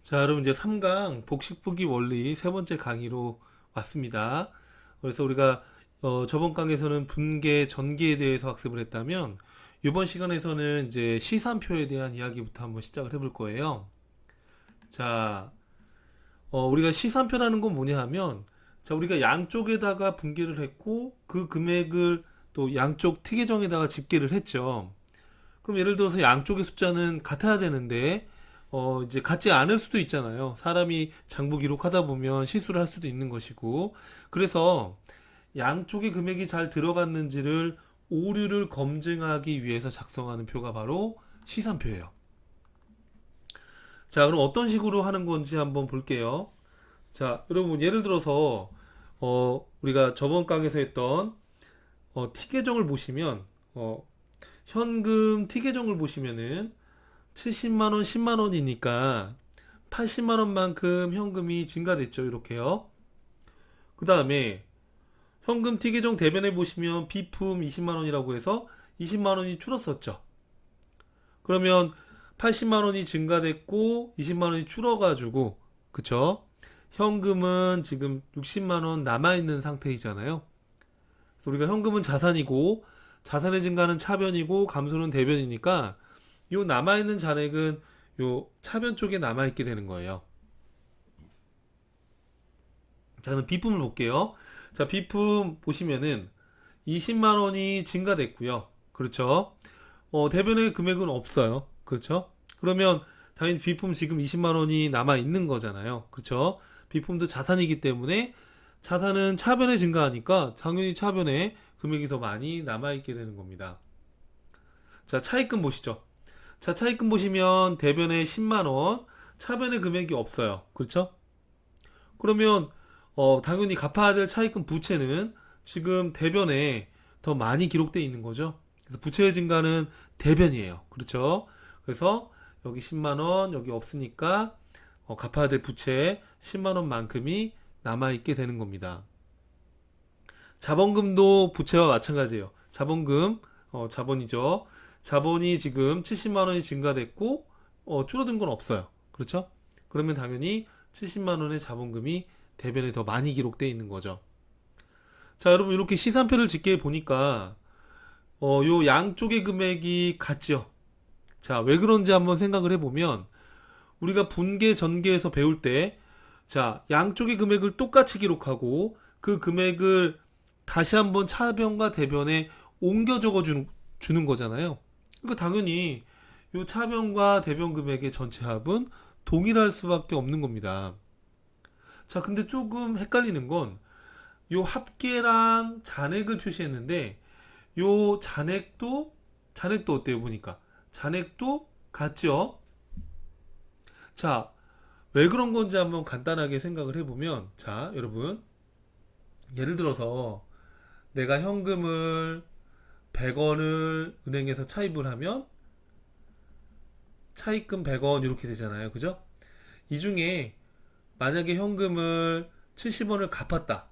자, 여러분 이제 3강 복식분기 원리 세 번째 강의로 왔습니다. 그래서 우리가 저번 강에서는 분계, 전개에 대해서 학습을 했다면 이번 시간에서는 이제 시산표에 대한 이야기부터 한번 시작을 해볼 거예요. 자, 우리가 시산표라는 건 뭐냐 하면 자, 우리가 양쪽에다가 분계를 했고 그 금액을 또 양쪽 티계정에다가 집계를 했죠. 그럼 예를 들어서 양쪽의 숫자는 같아야 되는데 이제 같지 않을 수도 있잖아요. 사람이 장부 기록하다 보면 실수를 할 수도 있는 것이고. 그래서 양쪽의 금액이 잘 들어갔는지를 오류를 검증하기 위해서 작성하는 표가 바로 시산표예요. 자, 그럼 어떤 식으로 하는 건지 한번 볼게요. 자, 여러분 예를 들어서 우리가 저번 강에서 했던 T계정을 보시면 현금 T계정을 보시면은 70만 원, 10만 원이니까 80만 원만큼 현금이 증가됐죠. 이렇게요. 그 다음에 현금 T계정 대변에 보시면 비품 20만 원이라고 해서 20만 원이 줄었었죠. 그러면 80만 원이 증가됐고 20만 원이 줄어가지고 그쵸? 현금은 지금 60만 원 남아있는 상태이잖아요. 그래서 우리가 현금은 자산이고 자산의 증가는 차변이고 감소는 대변이니까 요 남아있는 잔액은 요 차변 쪽에 남아있게 되는 거예요. 자, 그럼 비품을 볼게요. 자, 비품 보시면은 20만 원이 증가됐고요. 그렇죠? 대변의 금액은 없어요. 그렇죠? 그러면 당연히 비품 지금 20만 원이 남아있는 거잖아요. 그렇죠? 비품도 자산이기 때문에 자산은 차변에 증가하니까 당연히 차변에 금액이 더 많이 남아있게 되는 겁니다. 자, 차입금 보시죠. 자, 차입금 보시면 대변에 10만원, 차변에 금액이 없어요. 그렇죠? 그러면 당연히 갚아야 될 차입금 부채는 지금 대변에 더 많이 기록되어 있는 거죠. 그래서 부채의 증가는 대변이에요. 그렇죠? 그래서 여기 10만원, 여기 없으니까 갚아야 될 부채 10만원만큼이 남아있게 되는 겁니다. 자본금도 부채와 마찬가지예요. 자본금, 자본이죠. 자본이 지금 70만 원이 증가됐고 줄어든 건 없어요. 그렇죠? 그러면 당연히 70만 원의 자본금이 대변에 더 많이 기록되어 있는 거죠. 자, 여러분 이렇게 시산표를 짓게 보니까 요 양쪽의 금액이 같죠. 자, 왜 그런지 한번 생각을 해보면 우리가 분계, 전계에서 배울 때 자, 양쪽의 금액을 똑같이 기록하고 그 금액을 다시 한번 차변과 대변에 옮겨 적어 주는 거잖아요. 그러니까 당연히 이 차변과 대변 금액의 전체 합은 동일할 수밖에 없는 겁니다. 자, 근데 조금 헷갈리는 건 요 합계랑 잔액을 표시했는데 요 잔액도 어때요 보니까 잔액도 같죠? 자, 왜 그런 건지 한번 간단하게 생각을 해보면 자, 여러분 예를 들어서 내가 현금을 100원을 은행에서 차입을 하면 차입금 100원 이렇게 되잖아요. 그죠? 이 중에 만약에 현금을 70원을 갚았다.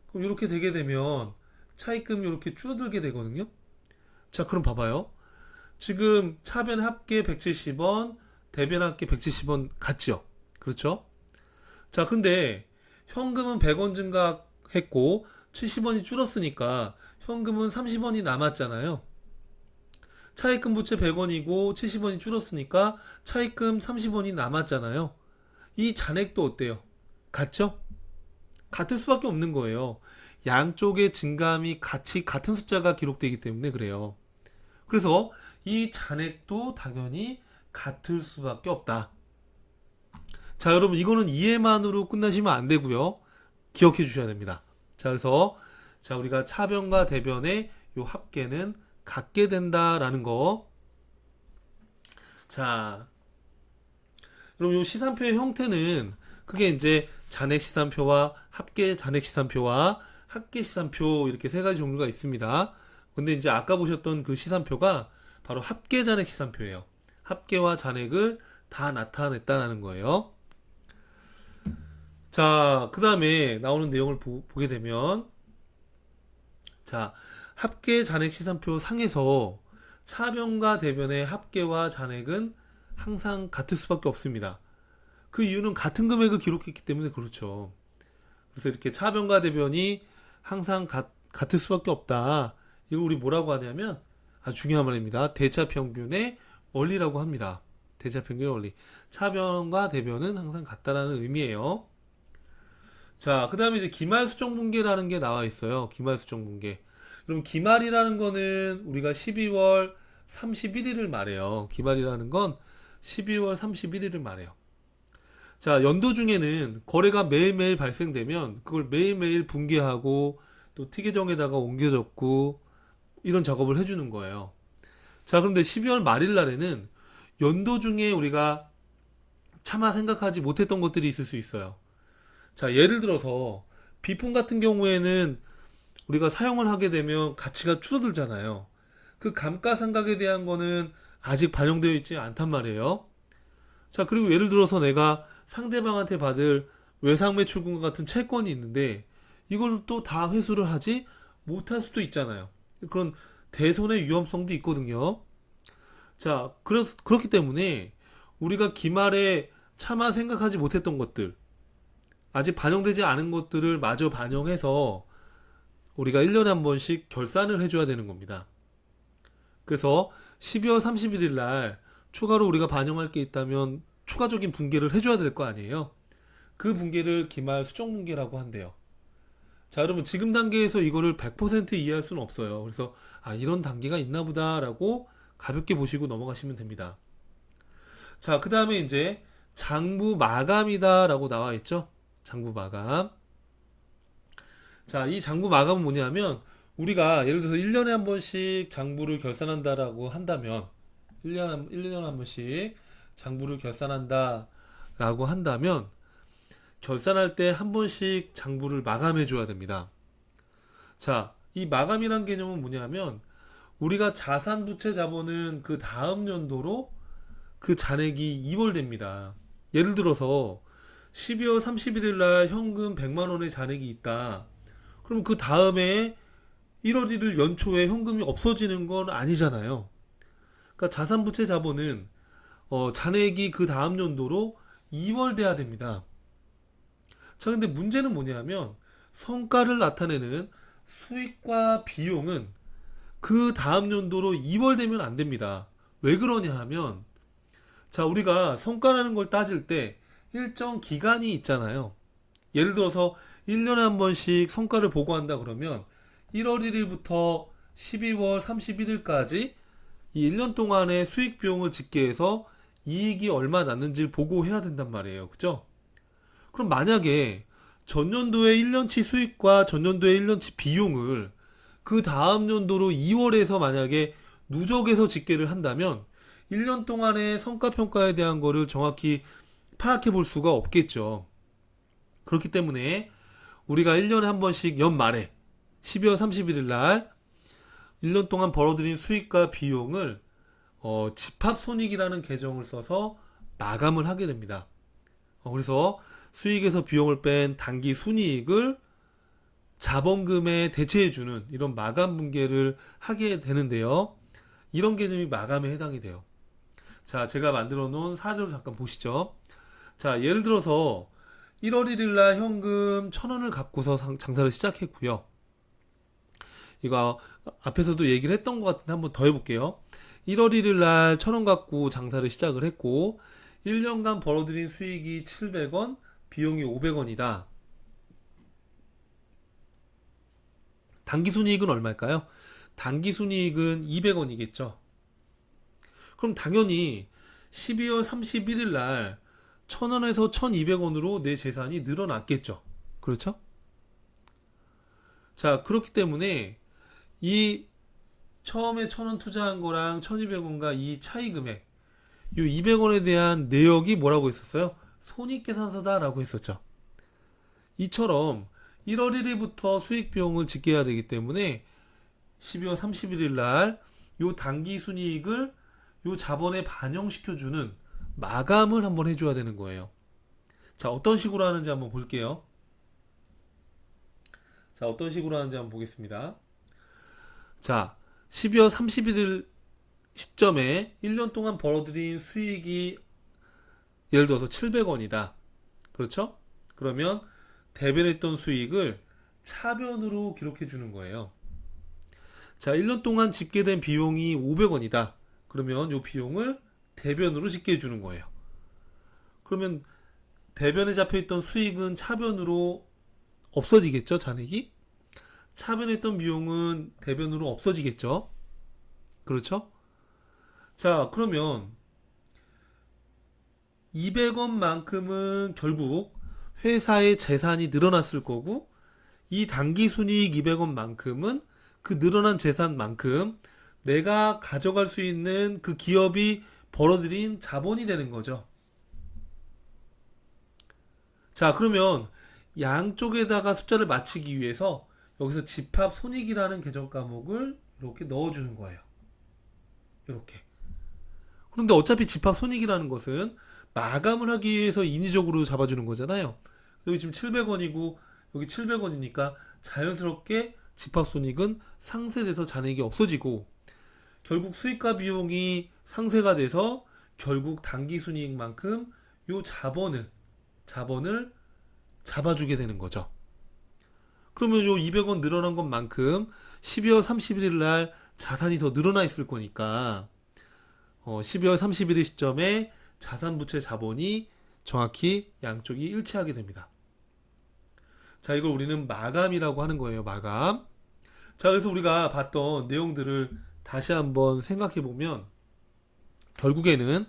그럼 이렇게 되게 되면 차입금이 이렇게 줄어들게 되거든요. 자, 그럼 봐봐요. 지금 차변 합계 170원, 대변 합계 170원 같죠? 그렇죠? 자, 근데 현금은 100원 증가했고 70원이 줄었으니까 현금은 30원이 남았잖아요. 차입금 부채 100원이고 70원이 줄었으니까 차입금 30원이 남았잖아요. 이 잔액도 어때요? 같죠? 같을 수밖에 없는 거예요. 양쪽의 증감이 같이 같은 숫자가 기록되기 때문에 그래요. 그래서 이 잔액도 당연히 같을 수밖에 없다. 자, 여러분 이거는 이해만으로 끝나시면 안 되고요. 기억해 주셔야 됩니다. 자, 그래서 자, 우리가 차변과 대변의 요 합계는 같게 된다라는 거. 자, 그럼 요 시산표의 형태는 크게 이제 잔액 시산표와 합계 잔액 시산표와 합계 시산표 이렇게 세 가지 종류가 있습니다. 근데 이제 아까 보셨던 그 시산표가 바로 합계 잔액 시산표예요. 합계와 잔액을 다 나타냈다는 거예요. 자, 그 다음에 나오는 내용을 보게 되면 자, 합계 잔액 시산표 상에서 차변과 대변의 합계와 잔액은 항상 같을 수밖에 없습니다. 그 이유는 같은 금액을 기록했기 때문에 그렇죠. 그래서 이렇게 차변과 대변이 항상 같을 수밖에 없다. 이걸 우리 뭐라고 하냐면 아주 중요한 말입니다. 대차평균의 원리라고 합니다. 대차평균의 원리. 차변과 대변은 항상 같다라는 의미예요. 자, 그 다음에 이제 기말수정분계라는 게 나와 있어요. 기말수정분계. 그럼 기말이라는 거는 우리가 12월 31일을 말해요. 기말이라는 건 12월 31일을 말해요. 자, 연도 중에는 거래가 매일매일 발생되면 그걸 매일매일 분계하고 또 특이정에다가 옮겨 적고 이런 작업을 해주는 거예요. 자, 그런데 12월 말일 날에는 연도 중에 우리가 차마 생각하지 못했던 것들이 있을 수 있어요. 자, 예를 들어서 비품 같은 경우에는 우리가 사용을 하게 되면 가치가 줄어들잖아요. 그 감가상각에 대한 거는 아직 반영되어 있지 않단 말이에요. 자, 그리고 예를 들어서 내가 상대방한테 받을 외상매출금과 같은 채권이 있는데 이걸 또 다 회수를 하지 못할 수도 있잖아요. 그런 대손의 위험성도 있거든요. 자, 그렇기 때문에 우리가 기말에 차마 생각하지 못했던 것들, 아직 반영되지 않은 것들을 마저 반영해서 우리가 1년에 한 번씩 결산을 해줘야 되는 겁니다. 그래서 12월 31일 날 추가로 우리가 반영할 게 있다면 추가적인 분계를 해줘야 될 거 아니에요. 그 분계를 기말 수정 분계라고 한대요. 자, 여러분 지금 단계에서 이거를 100% 이해할 수는 없어요. 그래서 이런 단계가 있나 보다라고 가볍게 보시고 넘어가시면 됩니다. 자, 그 다음에 이제 장부 마감이다라고 나와 있죠. 장부 마감. 자, 이 장부 마감은 뭐냐면 우리가 예를 들어서 1년에 한 번씩 장부를 결산한다라고 한다면 1년에 한 번씩 장부를 결산한다라고 한다면 결산할 때 한 번씩 장부를 마감해 줘야 됩니다. 자, 이 마감이란 개념은 뭐냐면 우리가 자산 부채 자본은 그 다음 연도로 그 잔액이 이월됩니다. 예를 들어서 12월 31일 날 현금 100만 원의 잔액이 있다. 그럼 그 다음에 1월 1일 연초에 현금이 없어지는 건 아니잖아요. 그러니까 자산 부채 자본은 잔액이 그 다음 연도로 이월돼야 됩니다. 자, 근데 문제는 뭐냐면 성과를 나타내는 수익과 비용은 그 다음 연도로 이월되면 안 됩니다. 왜 그러냐 하면 자, 우리가 성과라는 걸 따질 때 일정 기간이 있잖아요. 예를 들어서 1년에 한 번씩 성과를 보고한다 그러면 1월 1일부터 12월 31일까지 이 1년 동안의 수익 비용을 집계해서 이익이 얼마 났는지를 보고해야 된단 말이에요. 그죠? 그럼 만약에 전년도의 1년치 수익과 전년도의 1년치 비용을 그 다음 연도로 2월에서 만약에 누적해서 집계를 한다면 1년 동안의 성과평가에 대한 거를 정확히 파악해 볼 수가 없겠죠. 그렇기 때문에 우리가 1년에 한 번씩 연말에 12월 31일 날 1년 동안 벌어들인 수익과 비용을 집합손익이라는 계정을 써서 마감을 하게 됩니다. 그래서 수익에서 비용을 뺀 단기 순이익을 자본금에 대체해주는 이런 마감 분계를 하게 되는데요. 이런 개념이 마감에 해당이 돼요. 자, 제가 만들어 놓은 사례를 잠깐 보시죠. 자, 예를 들어서 1월 1일 날 현금 1,000원을 갖고서 장사를 시작했고요. 이거 앞에서도 얘기를 했던 것 같은데 한번 더 해볼게요. 1월 1일 날 1,000원 갖고 장사를 시작을 했고 1년간 벌어들인 수익이 700원, 비용이 500원이다. 단기순이익은 얼마일까요? 단기순이익은 200원이겠죠. 그럼 당연히 12월 31일 날 1,000원에서 1,200원으로 내 재산이 늘어났겠죠. 그렇죠? 자, 그렇기 때문에 이 처음에 1,000원 투자한 거랑 1,200원과 이 차이 금액, 이 200원에 대한 내역이 뭐라고 했었어요? 손익계산서다라고 했었죠. 이처럼 1월 1일부터 수익 비용을 집계해야 되기 때문에 12월 31일 날 요 단기 순이익을 요 자본에 반영시켜주는 마감을 한번 해줘야 되는 거예요. 자, 어떤 식으로 하는지 한번 볼게요. 자, 어떤 식으로 하는지 한번 보겠습니다. 자, 12월 31일 시점에 1년 동안 벌어들인 수익이 예를 들어서 700원이다. 그렇죠? 그러면 대변했던 수익을 차변으로 기록해 주는 거예요. 자, 1년 동안 집계된 비용이 500원이다. 그러면 이 비용을 대변으로 집계해 주는 거예요. 그러면 대변에 잡혀있던 수익은 차변으로 없어지겠죠, 잔액이? 차변했던 비용은 대변으로 없어지겠죠? 그렇죠? 자, 그러면 200원만큼은 결국 회사의 재산이 늘어났을 거고, 이 당기순이익 200원만큼은 그 늘어난 재산만큼 내가 가져갈 수 있는 그 기업이 벌어들인 자본이 되는 거죠. 자, 그러면 양쪽에다가 숫자를 맞추기 위해서 여기서 집합 손익이라는 계정 과목을 이렇게 넣어주는 거예요. 이렇게. 그런데 어차피 집합 손익이라는 것은 마감을 하기 위해서 인위적으로 잡아주는 거잖아요. 여기 지금 700원이고 여기 700원이니까 자연스럽게 집합 손익은 상쇄돼서 잔액이 없어지고, 결국 수익과 비용이 상쇄가 돼서 결국 당기순이익만큼 요 자본을 잡아주게 되는 거죠. 그러면 요 200원 늘어난 것만큼 12월 31일 날 자산이 더 늘어나 있을 거니까 12월 31일 시점에 자산부채 자본이 정확히 양쪽이 일치하게 됩니다. 자, 이걸 우리는 마감이라고 하는 거예요. 마감. 자, 그래서 우리가 봤던 내용들을 다시 한번 생각해 보면 결국에는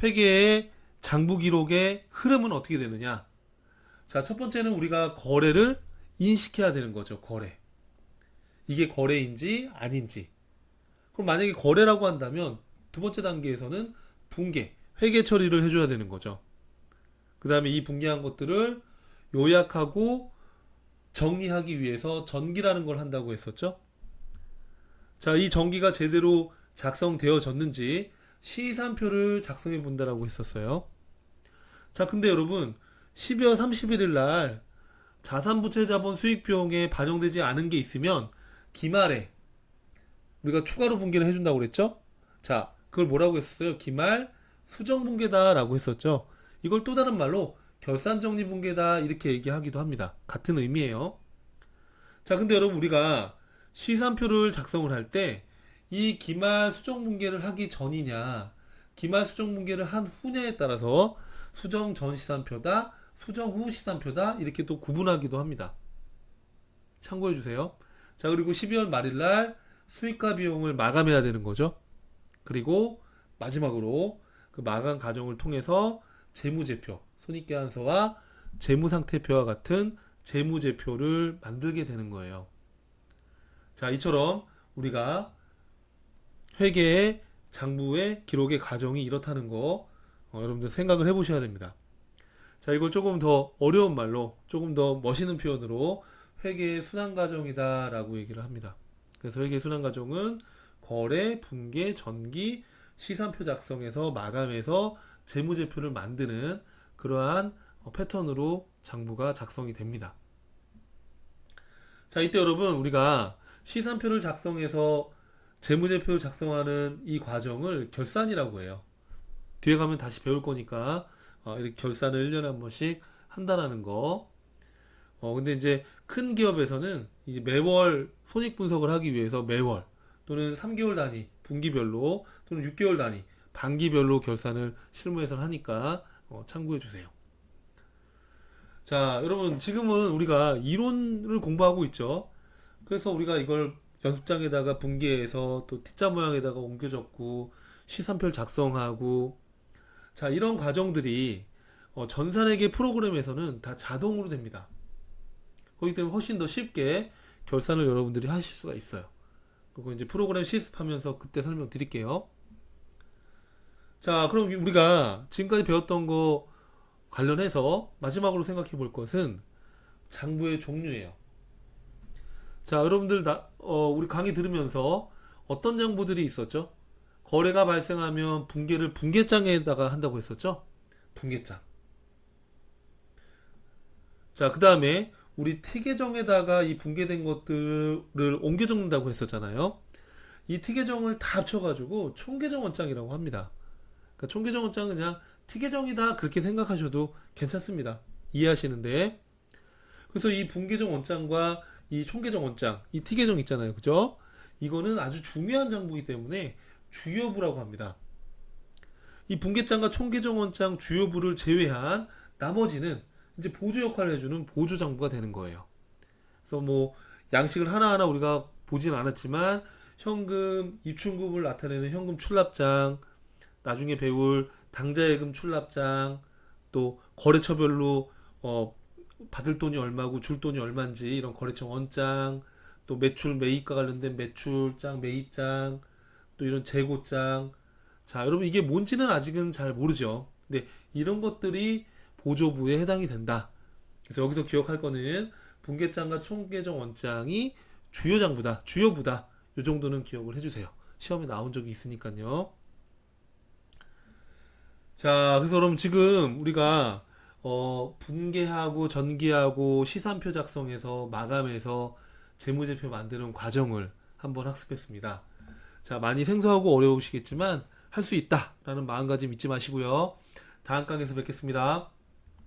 회계의 장부 기록의 흐름은 어떻게 되느냐? 자, 첫 번째는 우리가 거래를 인식해야 되는 거죠. 거래. 이게 거래인지 아닌지. 그럼 만약에 거래라고 한다면 두 번째 단계에서는 붕괴, 회계 처리를 해줘야 되는 거죠. 그 다음에 이 붕괴한 것들을 요약하고 정리하기 위해서 전기라는 걸 한다고 했었죠. 자, 이 전기가 제대로 작성되어졌는지 시산표를 작성해 본다라고 했었어요. 자, 근데 여러분 12월 31일 날 자산부채 자본 수익 비용에 반영되지 않은 게 있으면 기말에 우리가 추가로 붕괴를 해준다고 그랬죠. 자, 그걸 뭐라고 했었어요? 기말 수정 붕괴다라고 했었죠. 이걸 또 다른 말로 결산 정리 붕괴다 이렇게 얘기하기도 합니다. 같은 의미예요. 자, 근데 여러분 우리가 시산표를 작성을 할 때 이 기말 수정 붕괴를 하기 전이냐, 기말 수정 붕괴를 한 후냐에 따라서 수정 전 시산표다, 수정 후 시산표다 이렇게 또 구분하기도 합니다. 참고해 주세요. 자, 그리고 12월 말일 날 수익과 비용을 마감해야 되는 거죠. 그리고 마지막으로 그 마감 과정을 통해서 재무제표, 손익계산서와 재무상태표와 같은 재무제표를 만들게 되는 거예요. 자, 이처럼 우리가 회계의 장부의 기록의 과정이 이렇다는 거 여러분들 생각을 해보셔야 됩니다. 자, 이걸 조금 더 어려운 말로, 조금 더 멋있는 표현으로 회계의 순환 과정이다 라고 얘기를 합니다. 그래서 회계의 순환 과정은 거래, 붕괴, 전기, 시산표 작성해서 마감해서 재무제표를 만드는 그러한 패턴으로 장부가 작성이 됩니다. 자, 이때 여러분 우리가 시산표를 작성해서 재무제표를 작성하는 이 과정을 결산이라고 해요. 뒤에 가면 다시 배울 거니까 이렇게 결산을 1년에 한 번씩 한다라는 거. 근데 이제 큰 기업에서는 이제 매월 손익 분석을 하기 위해서 매월 또는 3개월 단위, 분기별로 또는 6개월 단위, 반기별로 결산을 실무에서 하니까 참고해 주세요. 자, 여러분 지금은 우리가 이론을 공부하고 있죠. 그래서 우리가 이걸 연습장에다가 분기해서 또 T자 모양에다가 옮겨 적고 시산표를 작성하고, 자, 이런 과정들이 전산회계 프로그램에서는 다 자동으로 됩니다. 그렇기 때문에 훨씬 더 쉽게 결산을 여러분들이 하실 수가 있어요. 그거 이제 프로그램 실습하면서 그때 설명드릴게요. 자, 그럼 우리가 지금까지 배웠던 거 관련해서 마지막으로 생각해 볼 것은 장부의 종류예요. 자, 여러분들 우리 강의 들으면서 어떤 장부들이 있었죠? 거래가 발생하면 붕괴를 붕괴장에다가 한다고 했었죠? 붕괴장. 자, 그 다음에 우리 T계정에다가 이 붕괴된 것들을 옮겨 적는다고 했었잖아요. 이 T계정을 다 합쳐가지고 총계정 원장이라고 합니다. 그러니까 총계정 원장은 그냥 티계정이다 그렇게 생각하셔도 괜찮습니다. 이해하시는데. 그래서 이 분계정 원장과 이 총계정 원장, 이 티계정 있잖아요. 그죠? 이거는 아주 중요한 장부이기 때문에 주요부라고 합니다. 이 분계장과 총계정 원장 주요부를 제외한 나머지는 이제 보조 역할을 해주는 보조 장부가 되는 거예요. 그래서 뭐 양식을 하나하나 우리가 보진 않았지만 현금 입출금을 나타내는 현금 출납장, 나중에 배울 당좌예금 출납장, 또 거래처별로 받을 돈이 얼마고 줄 돈이 얼마인지 이런 거래처 원장, 또 매출 매입과 관련된 매출장, 매입장, 또 이런 재고장. 자, 여러분 이게 뭔지는 아직은 잘 모르죠. 근데 이런 것들이 보조부에 해당이 된다. 그래서 여기서 기억할 거는 분계장과 총계정 원장이 주요 장부다, 주요부다. 이 정도는 기억을 해주세요. 시험에 나온 적이 있으니까요. 자, 그래서 여러분 지금 우리가 분계하고 전기하고 시산표 작성해서 마감해서 재무제표 만드는 과정을 한번 학습했습니다. 자, 많이 생소하고 어려우시겠지만 할 수 있다라는 마음가짐 잊지 마시고요. 다음 강에서 뵙겠습니다.